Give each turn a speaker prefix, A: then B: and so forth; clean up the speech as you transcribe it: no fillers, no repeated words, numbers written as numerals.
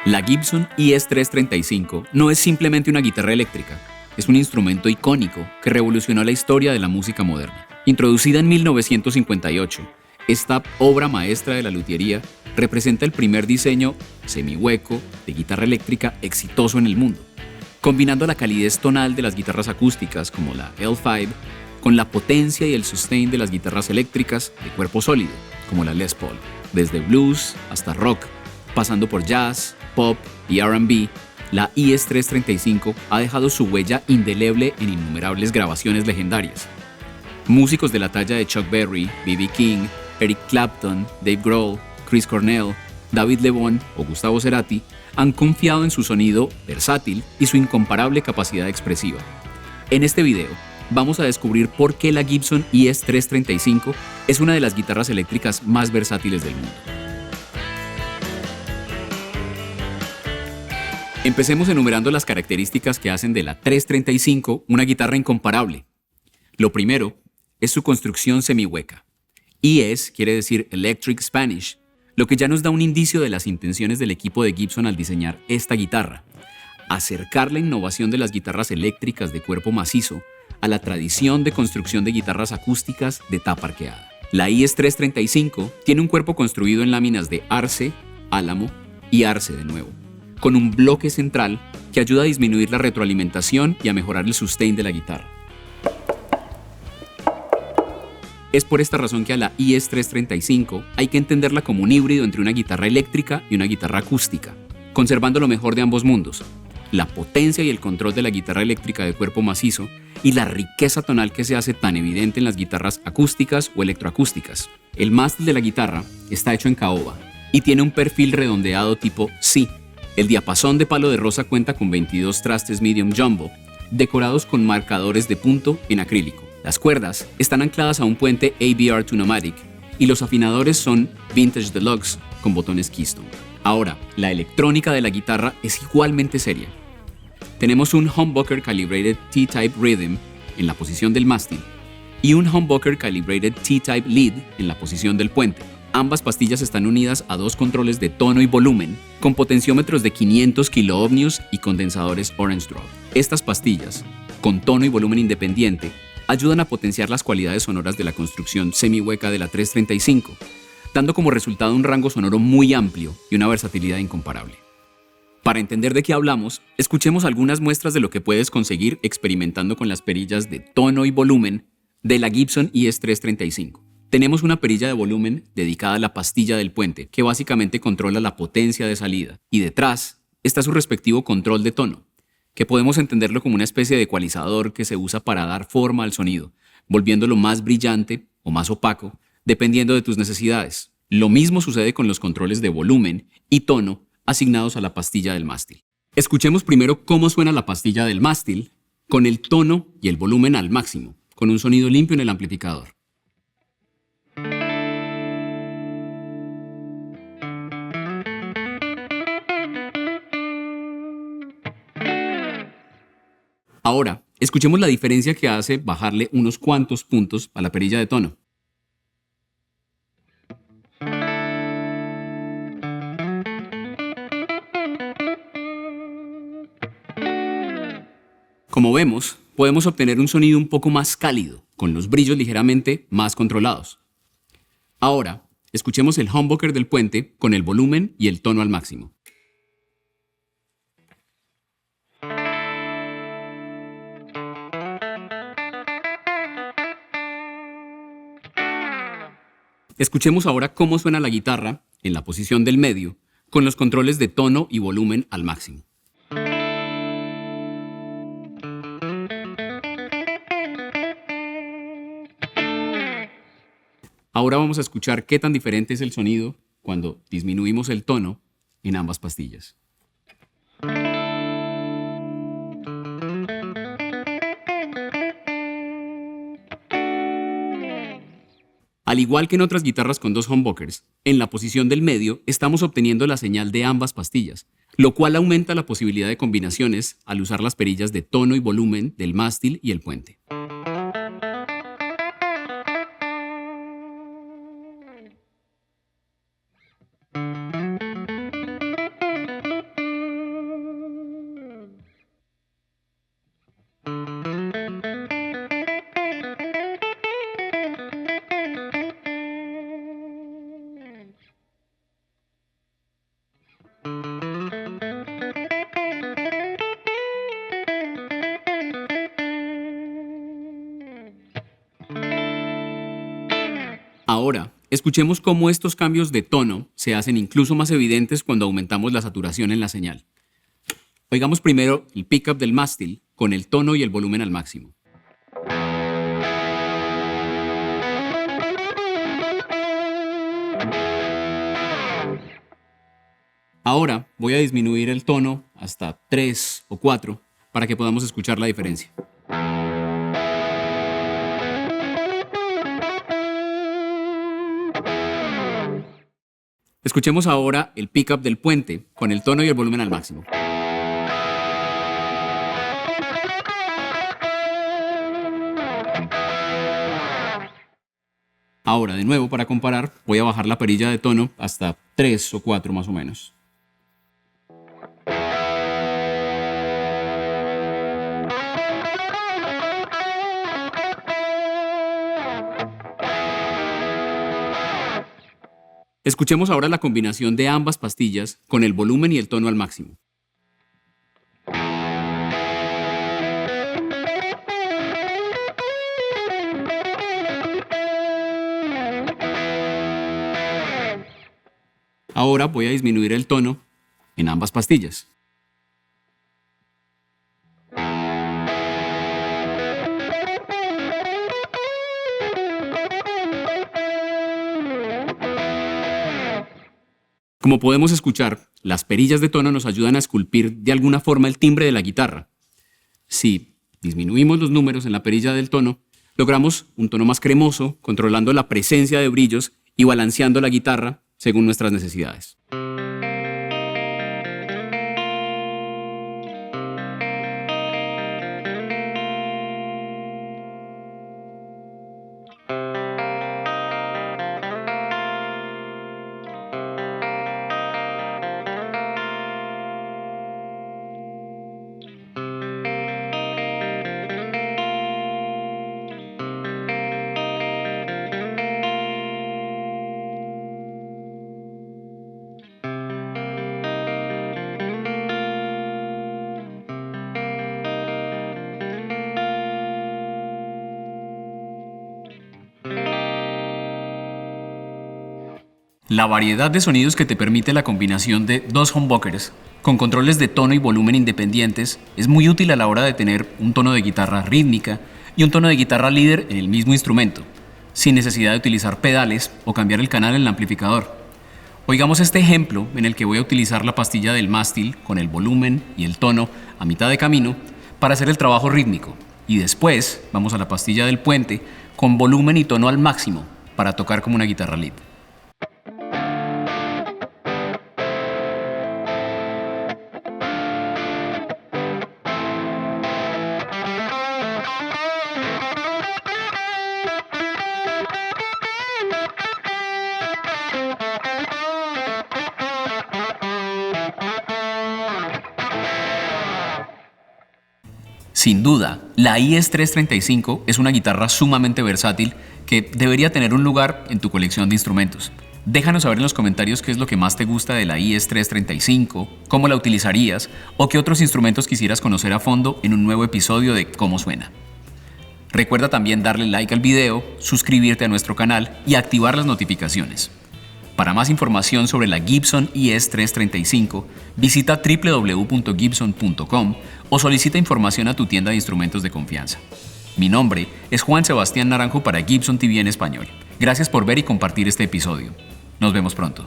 A: La Gibson ES-335 no es simplemente una guitarra eléctrica, es un instrumento icónico que revolucionó la historia de la música moderna. Introducida en 1958, esta obra maestra de la luthiería representa el primer diseño semihueco de guitarra eléctrica exitoso en el mundo, combinando la calidez tonal de las guitarras acústicas como la L5 con la potencia y el sustain de las guitarras eléctricas de cuerpo sólido, como la Les Paul. Desde blues hasta rock, pasando por jazz, pop y R&B, la ES-335 ha dejado su huella indeleble en innumerables grabaciones legendarias. Músicos de la talla de Chuck Berry, B.B. King, Eric Clapton, Dave Grohl, Chris Cornell, David Lebón o Gustavo Cerati han confiado en su sonido versátil y su incomparable capacidad expresiva. En este video, vamos a descubrir por qué la Gibson ES-335 es una de las guitarras eléctricas más versátiles del mundo. Empecemos enumerando las características que hacen de la 335 una guitarra incomparable. Lo primero es su construcción semihueca. ES quiere decir Electric Spanish, lo que ya nos da un indicio de las intenciones del equipo de Gibson al diseñar esta guitarra: acercar la innovación de las guitarras eléctricas de cuerpo macizo a la tradición de construcción de guitarras acústicas de tapa arqueada. La ES-335 tiene un cuerpo construido en láminas de arce, álamo y arce de nuevo, con un bloque central que ayuda a disminuir la retroalimentación y a mejorar el sustain de la guitarra. Es por esta razón que a la ES-335 hay que entenderla como un híbrido entre una guitarra eléctrica y una guitarra acústica, conservando lo mejor de ambos mundos: la potencia y el control de la guitarra eléctrica de cuerpo macizo y la riqueza tonal que se hace tan evidente en las guitarras acústicas o electroacústicas. El mástil de la guitarra está hecho en caoba y tiene un perfil redondeado tipo C. El diapasón de palo de rosa cuenta con 22 trastes medium jumbo, decorados con marcadores de punto en acrílico. Las cuerdas están ancladas a un puente ABR Tunomatic y los afinadores son Vintage Deluxe con botones Keystone. Ahora, la electrónica de la guitarra es igualmente seria. Tenemos un humbucker calibrated T-Type Rhythm en la posición del mástil y un humbucker calibrated T-Type Lead en la posición del puente. Ambas pastillas están unidas a dos controles de tono y volumen con potenciómetros de 500 kiloohmios y condensadores Orange Drop. Estas pastillas, con tono y volumen independiente, ayudan a potenciar las cualidades sonoras de la construcción semihueca de la 335, dando como resultado un rango sonoro muy amplio y una versatilidad incomparable. Para entender de qué hablamos, escuchemos algunas muestras de lo que puedes conseguir experimentando con las perillas de tono y volumen de la Gibson ES-335. Tenemos una perilla de volumen dedicada a la pastilla del puente, que básicamente controla la potencia de salida, y detrás está su respectivo control de tono, que podemos entenderlo como una especie de ecualizador que se usa para dar forma al sonido, volviéndolo más brillante o más opaco, dependiendo de tus necesidades. Lo mismo sucede con los controles de volumen y tono asignados a la pastilla del mástil. Escuchemos primero cómo suena la pastilla del mástil con el tono y el volumen al máximo, con un sonido limpio en el amplificador. Ahora, escuchemos la diferencia que hace bajarle unos cuantos puntos a la perilla de tono. Como vemos, podemos obtener un sonido un poco más cálido, con los brillos ligeramente más controlados. Ahora, escuchemos el humbucker del puente con el volumen y el tono al máximo. Escuchemos ahora cómo suena la guitarra en la posición del medio, con los controles de tono y volumen al máximo. Ahora vamos a escuchar qué tan diferente es el sonido cuando disminuimos el tono en ambas pastillas. Al igual que en otras guitarras con dos humbuckers, en la posición del medio estamos obteniendo la señal de ambas pastillas, lo cual aumenta la posibilidad de combinaciones al usar las perillas de tono y volumen del mástil y el puente. Ahora, escuchemos cómo estos cambios de tono se hacen incluso más evidentes cuando aumentamos la saturación en la señal. Oigamos primero el pickup del mástil con el tono y el volumen al máximo. Ahora voy a disminuir el tono hasta 3 o 4 para que podamos escuchar la diferencia. Escuchemos ahora el pickup del puente con el tono y el volumen al máximo. Ahora, de nuevo, para comparar, voy a bajar la perilla de tono hasta 3 o 4 más o menos. Escuchemos ahora la combinación de ambas pastillas con el volumen y el tono al máximo. Ahora voy a disminuir el tono en ambas pastillas. Como podemos escuchar, las perillas de tono nos ayudan a esculpir de alguna forma el timbre de la guitarra. Si disminuimos los números en la perilla del tono, logramos un tono más cremoso, controlando la presencia de brillos y balanceando la guitarra según nuestras necesidades. La variedad de sonidos que te permite la combinación de dos humbuckers con controles de tono y volumen independientes es muy útil a la hora de tener un tono de guitarra rítmica y un tono de guitarra líder en el mismo instrumento, sin necesidad de utilizar pedales o cambiar el canal en el amplificador. Oigamos este ejemplo en el que voy a utilizar la pastilla del mástil con el volumen y el tono a mitad de camino para hacer el trabajo rítmico, y después vamos a la pastilla del puente con volumen y tono al máximo para tocar como una guitarra lead. Sin duda, la IS-335 es una guitarra sumamente versátil que debería tener un lugar en tu colección de instrumentos. Déjanos saber en los comentarios qué es lo que más te gusta de la IS-335, cómo la utilizarías o qué otros instrumentos quisieras conocer a fondo en un nuevo episodio de Cómo Suena. Recuerda también darle like al video, suscribirte a nuestro canal y activar las notificaciones. Para más información sobre la Gibson IS-335, visita www.gibson.com o solicita información a tu tienda de instrumentos de confianza. Mi nombre es Juan Sebastián Naranjo para Gibson TV en español. Gracias por ver y compartir este episodio. Nos vemos pronto.